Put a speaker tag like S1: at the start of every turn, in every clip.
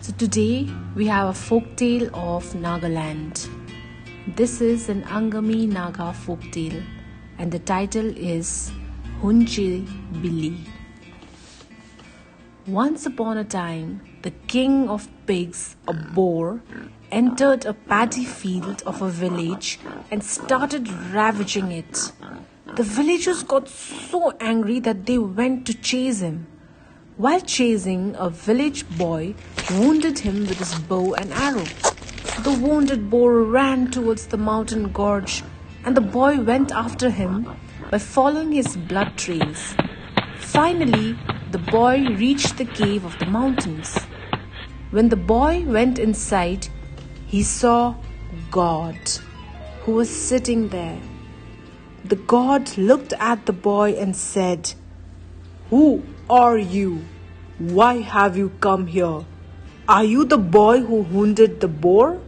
S1: So today we have a folktale of Nagaland. This is an Angami Naga folktale and the title is Hunchibili. Once upon a time, the king of pigs, a boar, entered a paddy field of a village and started ravaging it. The villagers got so angry that they went to chase him. While chasing, a village boy wounded him with his bow and arrow. The wounded boar ran towards the mountain gorge, and the boy went after him by following his blood trails. Finally, the boy reached the cave of the mountains. When the boy went inside, he saw God, who was sitting there. The God looked at the boy and said, "Who are you? Why have you come here? Are you the boy who wounded the boar?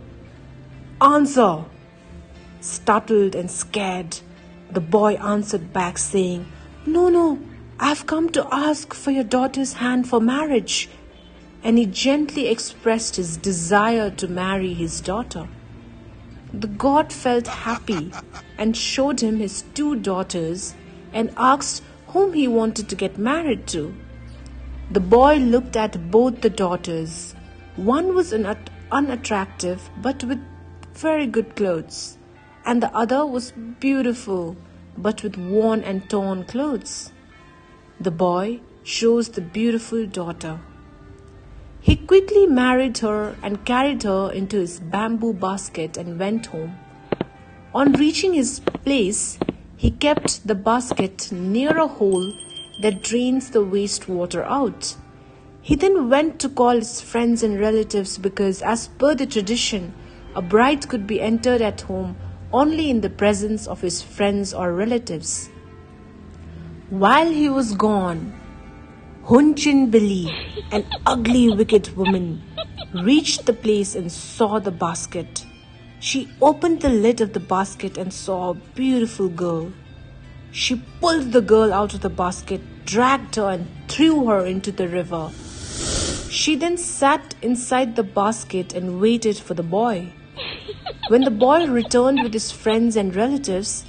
S1: Answer!" Startled and scared, the boy answered back saying, No, I've come to ask for your daughter's hand for marriage." And he gently expressed his desire to marry his daughter. The god felt happy and showed him his 2 daughters and asked whom he wanted to get married to. The boy looked at both the daughters. One was unattractive but with very good clothes, and the other was beautiful but with worn and torn clothes. The boy chose the beautiful daughter. He quickly married her and carried her into his bamboo basket and went home. On reaching his place, he kept the basket near a hole that drains the wastewater out. He then went to call his friends and relatives because, as per the tradition, a bride could be entered at home only in the presence of his friends or relatives. While he was gone, Hunchibili, an ugly, wicked woman, reached the place and saw the basket. She opened the lid of the basket and saw a beautiful girl. She pulled the girl out of the basket, dragged her and threw her into the river. She then sat inside the basket and waited for the boy. When the boy returned with his friends and relatives,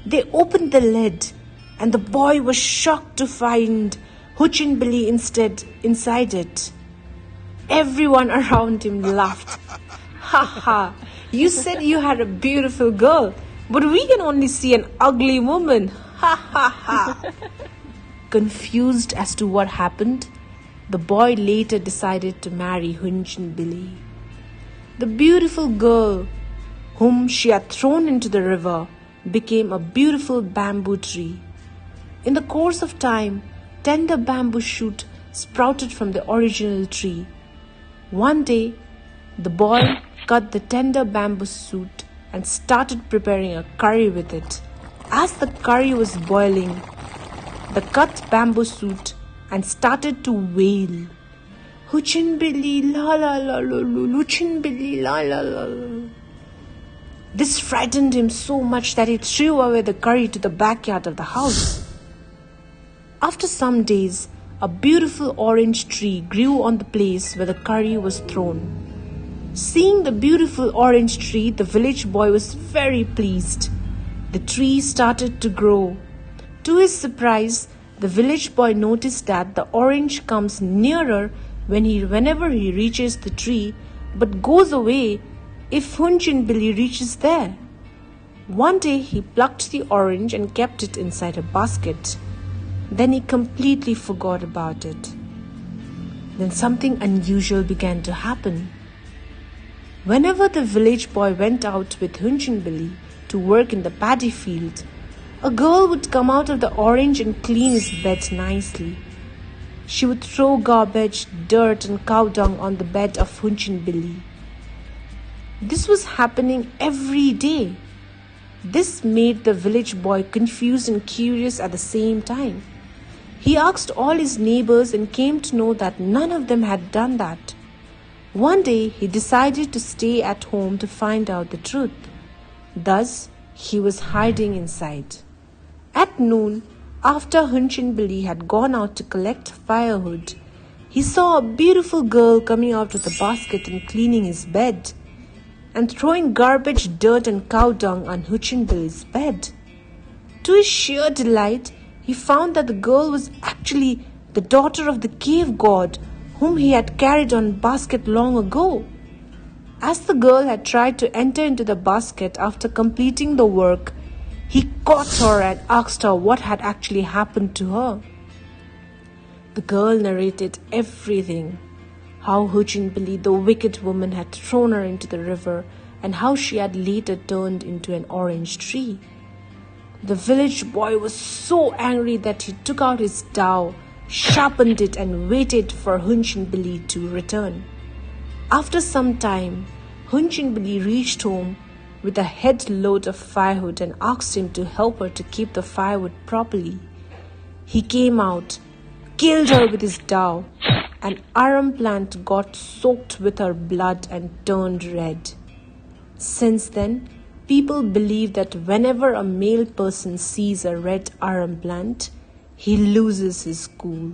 S1: they opened the lid and the boy was shocked to find Hunchibili inside it. Everyone around him laughed. "Ha ha, you said you had a beautiful girl, but we can only see an ugly woman. Ha ha ha." Confused as to what happened, the boy later decided to marry Hunchibili. The beautiful girl whom she had thrown into the river became a beautiful bamboo tree. In the course of time, tender bamboo shoot sprouted from the original tree. One day, the boy cut the tender bamboo shoot and started preparing a curry with it. As the curry was boiling, the cut bamboo shoot and started to wail, "Hunchibili la la la la, Hunchibili la la la la." This frightened him so much that he threw away the curry to the backyard of the house. After some days, a beautiful orange tree grew on the place where the curry was thrown. Seeing the beautiful orange tree, the village boy was very pleased. The tree started to grow. To his surprise, the village boy noticed that the orange comes nearer whenever he reaches the tree, but goes away if Hunchibili reaches there. One day he plucked the orange and kept it inside a basket. Then he completely forgot about it. Then something unusual began to happen. Whenever the village boy went out with Hunchibili to work in the paddy field, a girl would come out of the orange and clean his bed nicely. She would throw garbage, dirt and cow dung on the bed of Hunchibili. This was happening every day. This made the village boy confused and curious at the same time. He asked all his neighbors and came to know that none of them had done that. One day he decided to stay at home to find out the truth. Thus, he was hiding inside. At noon, after Hunchibili had gone out to collect firewood, he saw a beautiful girl coming out of the basket and cleaning his bed, and throwing garbage, dirt and cow dung on Hunchibili's bed. To his sheer delight, he found that the girl was actually the daughter of the cave god whom he had carried on a basket long ago. As the girl had tried to enter into the basket after completing the work, he caught her and asked her what had actually happened to her. The girl narrated everything, how Hunchibili, the wicked woman, had thrown her into the river and how she had later turned into an orange tree. The village boy was so angry that he took out his dao, sharpened it and waited for Hunchibili to return. After some time, Hunchibili reached home with a head load of firewood and asked him to help her to keep the firewood properly. He came out, killed her with his dao. An arum plant got soaked with her blood and turned red. Since then, people believe that whenever a male person sees a red arum plant, he loses his cool.